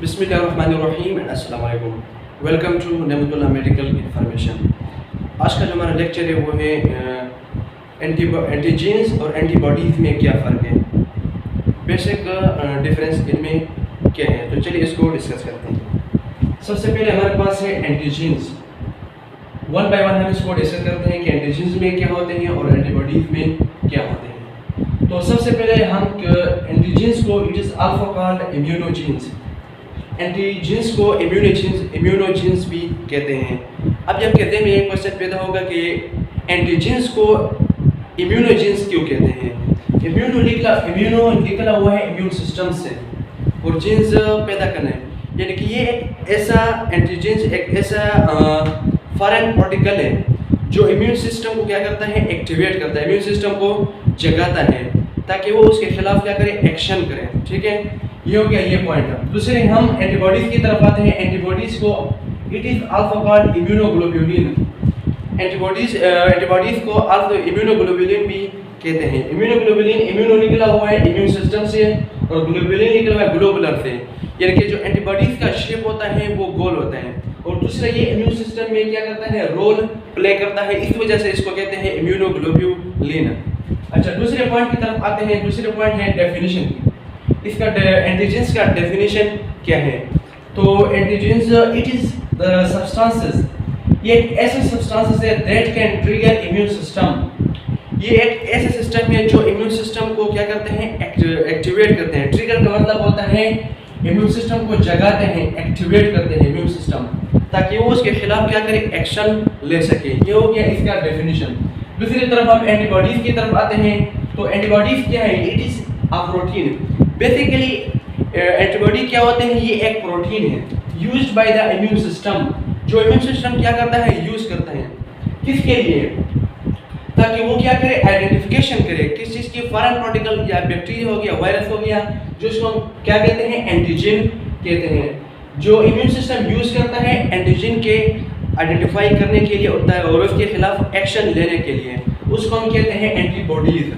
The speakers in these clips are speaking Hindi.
बिस्मिल्लाहिर्रहमानिर्रहीम एंड अस्सलाम वालेकुम। Welcome to Nematullah medical information. आज का जो हमारा लेक्चर है वो है एंटीजीन्स और एंटीबॉडीज़ में क्या फ़र्क है, बेसिक डिफरेंस इनमें क्या है। तो चलिए इसको डिस्कस करते हैं। सबसे पहले हमारे पास है एंटीजीन्स। वन बाय वन हम इसको डिस्कस करते हैं कि एंटीजीन्स में क्या होते हैं और एंटीबॉडीज़ में क्या होते हैं। तो सबसे पहले हम एंटीजीन्स को इट इज़ आल्सो कॉल्ड इम्यूनोजीन्स। एंटीजीन्स को इम्यूनोजीन्स भी कहते हैं। अब जब कहते हैं में एक क्वेश्चन पैदा होगा कि एंटीजीन्स को इम्यूनोजीन्स क्यों कहते हैं। इम्यूनो निकला हुआ है इम्यून सिस्टम से और जीन्स पैदा करना है, यानी कि ये एक ऐसा एंटीजीन्स एक ऐसा फॉरेन पार्टिकल है जो इम्यून सिस्टम को क्या करता है, एक्टिवेट करता है, इम्यून सिस्टम को जगाता है ताकि वो उसके खिलाफ क्या करे, एक्शन करे। ठीक है, ये हो गया ये पॉइंट। दूसरे हम एंटीबॉडीज की तरफ आते हैं। एंटीबॉडीज को it is also called immunoglobulin. Antibodies को आल्सो इम्यूनोग्लोबुलिन भी कहते हैं। इम्यूनोग्लोबुलिन इम्यूनो निकला हुआ है इम्यून सिस्टम से और ग्लोबुलिन निकला हुआ है ग्लोबुलर से, यानी कि जो एंटीबॉडीज का शेप होता है वो गोल होता है और दूसरा ये इम्यून सिस्टम में क्या करता है, रोल प्ले करता है, इस वजह से इसको कहते हैं इम्यूनोग्लोबुलिन। अच्छा, दूसरे पॉइंट की तरफ आते हैं। दूसरे पॉइंट है डेफिनेशन की। इसका एंटीजेंस का डेफिनेशन क्या है। तो antigens it is the substances, ये एक ऐसे सब्सटेंसेस है that can trigger immune system. ये एक ऐसे सिस्टम है जो इम्यून सिस्टम को क्या करते हैं, एक्टिवेट करते हैं। ट्रिगर का मतलब होता है इम्यून सिस्टम को जगाते हैं, एक्टिवेट करते हैं इम्यून सिस्टम ताकि वो उसके खिलाफ क्या करे, एक्शन ले सके। ये हो गया इसका डेफिनेशन। दूसरी तरफ हम एंटीबॉडीज की तरफ आते हैं। तो एंटीबॉडीज क्या है, it is a protein. Basically antibody क्या होते हैं, ये एक प्रोटीन है used by the immune system, जो इम्यून सिस्टम क्या करता है, यूज करता है किसके लिए, ताकि वो क्या करे, आइडेंटिफिकेशन करे किस चीज की, फॉरेन पार्टिकल या बैक्टीरिया हो गया, वायरस हो गया, जो इसको क्या कहते हैं, एंटीजन कहते हैं, जो इम्यून सिस्टम यूज करता है एंटीजन के आइडेंटिफाई करने के लिए होता है और उसके खिलाफ एक्शन लेने के लिए, उसको हम कहते हैं एंटीबॉडीज।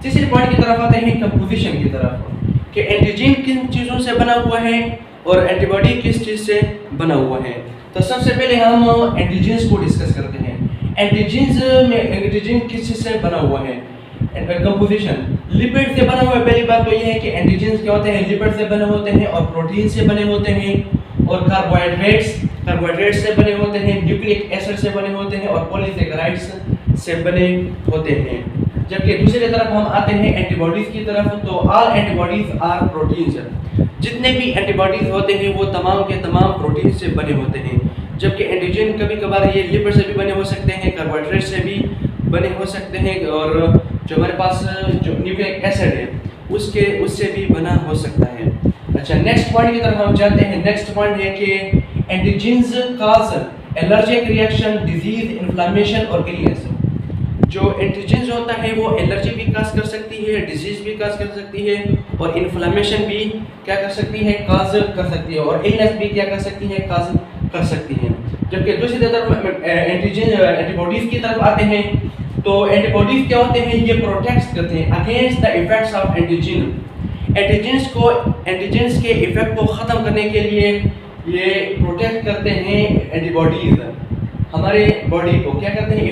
तीसरे पॉइंट की तरफ आते हैं, कंपोजिशन की तरफ, कि एंटीजन किन चीज़ों से बना हुआ है और एंटीबॉडी किस चीज़ से बना हुआ है। तो सबसे पहले हम एंटीजन्स को डिस्कस करते हैं। एंटीजन्स में एंटीजन किस चीज़ से बना हुआ है, कंपोजिशन लिपिड से बना हुआ है। पहली बात तो ये है कि एंटीजन्स क्या होते हैं, लिपिड से बने होते हैं और प्रोटीन से बने होते हैं और कार्बोहाइड्रेट्स से बने होते हैं, न्यूक्लिक एसिड से बने होते हैं और पॉलीसेकेराइड्स से बने होते हैं। जबकि दूसरी तरफ हम आते हैं एंटीबॉडीज की तरफ। तो ऑल एंटीबॉडीज आर प्रोटीन्स। जितने भी एंटीबॉडीज होते हैं वो तमाम के तमाम प्रोटीन से बने होते हैं, जबकि एंटीजन कभी कभार ये लिपिड से भी बने हो सकते हैं, कार्बोहाइड्रेट से भी बने हो सकते हैं और जो हमारे पास जो न्यूक्लिक एसिड है उससे भी बना हो सकता है। अच्छा, नेक्स्ट पॉइंट की तरफ हम जाते हैं। नेक्स्ट पॉइंट है कि antigens cause allergic reaction, disease, inflammation और इलनेस। जो एंटीजन्स होता है वो एलर्जी भी काज कर सकती है, डिजीज भी काज कर सकती है और इन्फ्लेमेशन भी क्या कर सकती है, काज कर सकती है और इलनेस भी क्या कर सकती है, काज कर सकती है। जबकि दूसरी तरफ एंटीबॉडीज की तरफ आते हैं। तो एंटीबॉडीज क्या होते हैं, ये प्रोटेक्ट करते हैं against the effects of antigen. Antigens के इफेक्ट को ख़त्म करने के लिए ये प्रोटेक्ट करते हैं एंटीबॉडीज हमारे बॉडी को क्या करते हैं,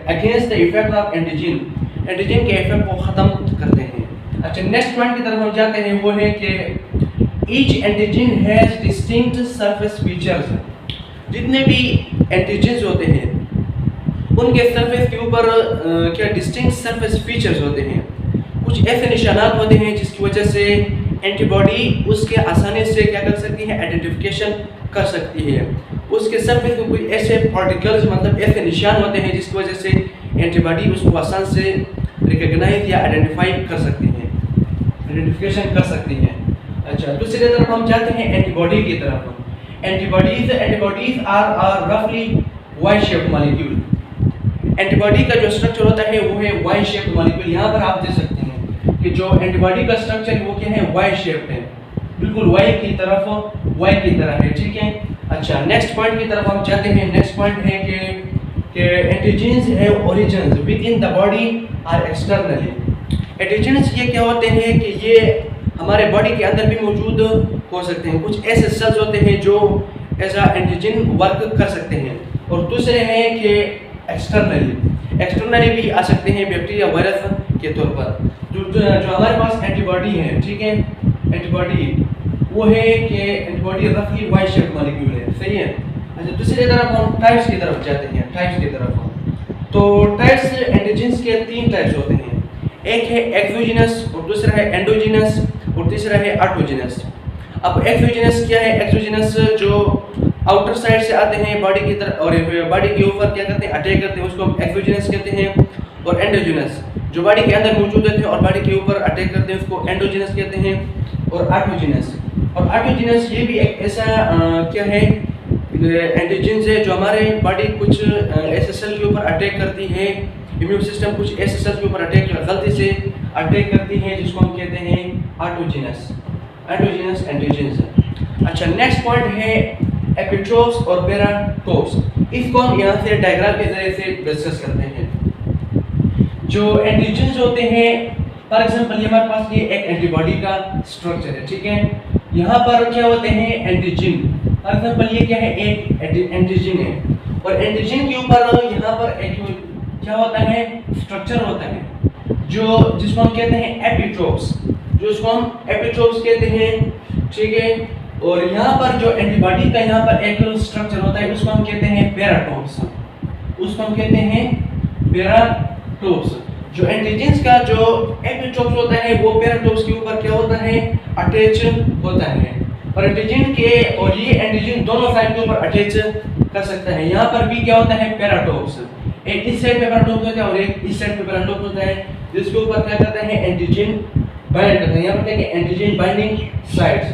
against the effect of antigen के इफेक्ट को ख़त्म करते हैं। अच्छा, नेक्स्ट पॉइंट की तरफ हम जाते हैं, वो है कि each antigen has distinct surface features. जितने भी एंटीजन्स होते हैं उनके सरफेस के ऊपर क्या डिस्टिंक्ट सरफेस फीचर्स होते हैं, कुछ ऐसे निशानात होते हैं जिसकी वजह से एंटीबॉडी उसके आसानी से क्या कर सकती है, आइडेंटिफिकेशन कर सकती है। उसके सरफेस में कोई ऐसे पार्टिकल्स मतलब ऐसे निशान होते हैं जिसकी वजह से एंटीबॉडी उसको आसान से रिकॉग्नाइज या आइडेंटिफाई कर सकती है, आइडेंटिफिकेशन कर सकती है। अच्छा, दूसरी तरफ हम जाते हैं एंटीबॉडी की तरफ। एंटीबॉडीज आर रफली वाई शेप्ड मॉलिक्यूल। एंटीबॉडी का जो स्ट्रक्चर होता है वो है वाई शेप्ड मॉलिक्यूल। यहाँ पर आप देख सकते हैं कि जो एंटीबॉडी का स्ट्रक्चर है वो क्या है, वाई शेप्ड है, बिल्कुल वाई की तरह है। ठीक है। अच्छा, नेक्स्ट पॉइंट की तरफ हम जाते हैं। नेक्स्ट पॉइंट है कि antigens have origins with in the body और एक्सटर्नली। एंटीजन्स ये क्या होते हैं कि ये हमारे बॉडी के अंदर भी मौजूद हो सकते हैं, कुछ ऐसे सेल्स होते हैं जो एज अ एंटीजन वर्क कर सकते हैं, और दूसरे हैं कि एक्सटर्नली भी आ सकते हैं बैक्टीरिया वायरस के तौर पर। जो हमारे पास एंटीबॉडी है, ठीक है, एंटीबॉडी वो है कि एंटीबॉडी रफली वाई शेप मॉलिक्यूल है, सही है। अच्छा, दूसरी तरफ हम टाइप्स की तरफ जाते हैं, टाइप्स की तरफ हम तो टाइप्स एंटीजन्स के 3 टाइप्स होते हैं, एक है एक्सोजिनस और दूसरा है एंडोजिनस और तीसरा है ऑटोजिनस। अब एक्सोजिनस क्या है? एक्सोजिनस जो आउटर साइड से आते हैं बॉडी की तरफ और बॉडी के ऊपर क्या करते हैं, अटैक करते हैं, उसको हम एक्सोजिनस कहते हैं। और एंडोजिनस जो बॉडी के अंदर मौजूद होते हैं और बॉडी के ऊपर अटैक करते हैं, उसको एंडोजिनस कहते हैं। और ऑटोजिनस ये भी एक ऐसा क्या है, एंटीजन्स है जो हमारे बॉडी कुछ ऐसे सेल के ऊपर अटैक करती है, इम्यून सिस्टम कुछ ऐसे सेल के ऊपर गलती से अटैक करती है, जिसको हम कहते हैं ऑटोजिनस एंटीजन्स। अच्छा, नेक्स्ट पॉइंट है एपिट्रोप्स और पैराट्रोप्स। इसको हम यहाँ से डायग्राम के जरिए से डिस्कस करते हैं। जो एंटीजन्स होते हैं, फॉर एग्जांपल ये हमारे पास ये एक एंटीबॉडी का स्ट्रक्चर है, ठीक है। यहाँ पर क्या होते हैं एंटीजन, फॉर एग्जांपल ये क्या है, एक एंटीजन है, और एंटीजन के ऊपर यहाँ पर एक क्या होता है, स्ट्रक्चर होता है जो जिसको हम कहते हैं एपिट्रोप्स, कहते हैं, ठीक है। और यहाँ पर जो एंटीबॉडी का यहाँ पर एक स्ट्रक्चर होता है, उसको हम कहते हैं पैराट्रोप्स, जो एंटीजन्स का जो एपिट्रोप्स होता है वो पैराट्रोप्स के ऊपर क्या होता है, अटैच होता है, और एंटीजन के और ये एंटीजन दोनों साइड के ऊपर अटैच कर सकता है। यहाँ पर भी क्या होता है, पैराट्रोप्स, एक इस साइड पे पैराट्रोप्स होता है और एक इस साइड पे पैराट्रोप्स होता है, जिसके ऊपर क्या करता है, एंटीजन बाइंड करता है। यहाँ पर क्या है, एंटीजन बाइंडिंग साइट्स,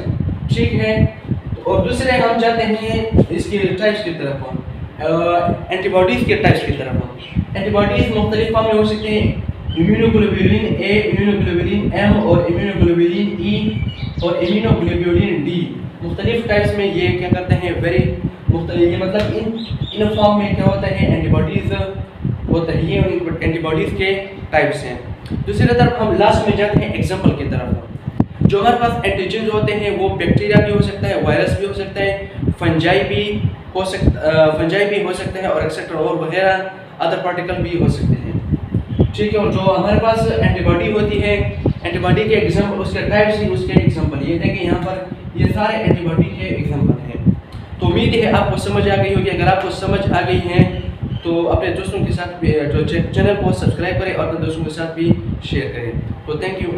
ठीक है। और दूसरे हम जाते हैं इसके टाइप्स की तरफ, एंटीबॉडीज के टाइप्स की तरफ। एंटीबॉडीज मुख्तलिफ फॉर्म में हो सकते हैं, इम्यूनोग्लोबुलिन ए, इम्यूनोग्लोबुलिन एम और इम्यूनोग्लोबुलिन ई और इम्यूनोग्लोबुलिन डी। मुख्तलिफ टाइप्स में ये क्या करते हैं, वेरी मुख्तलिफ, ये मतलब इन फॉर्म में क्या होता है, एंटीबॉडीज होता है, ये एंटीबॉडीज के टाइप्स हैं। दूसरी तरफ हम लास्ट में जाते हैं एग्जाम्पल की तरफ। जो हमारे पास एंटीजन होते हैं वो बैक्टीरिया भी हो सकता है, वायरस भी हो सकता है, फंजाई भी हो सकता है और एक्सेट्रा और वगैरह अदर पार्टिकल भी हो सकते हैं, ठीक है। और जो हमारे पास एंटीबॉडी होती है, एंटीबॉडी के एग्जाम्पल, उसके टाइप्स ही उसके एग्जाम्पल ये थे कि यहाँ पर ये सारे एंटीबॉडी के एग्जाम्पल हैं। तो उम्मीद है आपको समझ आ गई होगी। अगर आपको समझ आ गई है तो अपने दोस्तों के साथ जो चैनल को सब्सक्राइब करें और अपने दोस्तों के साथ भी शेयर करें। तो थैंक यू।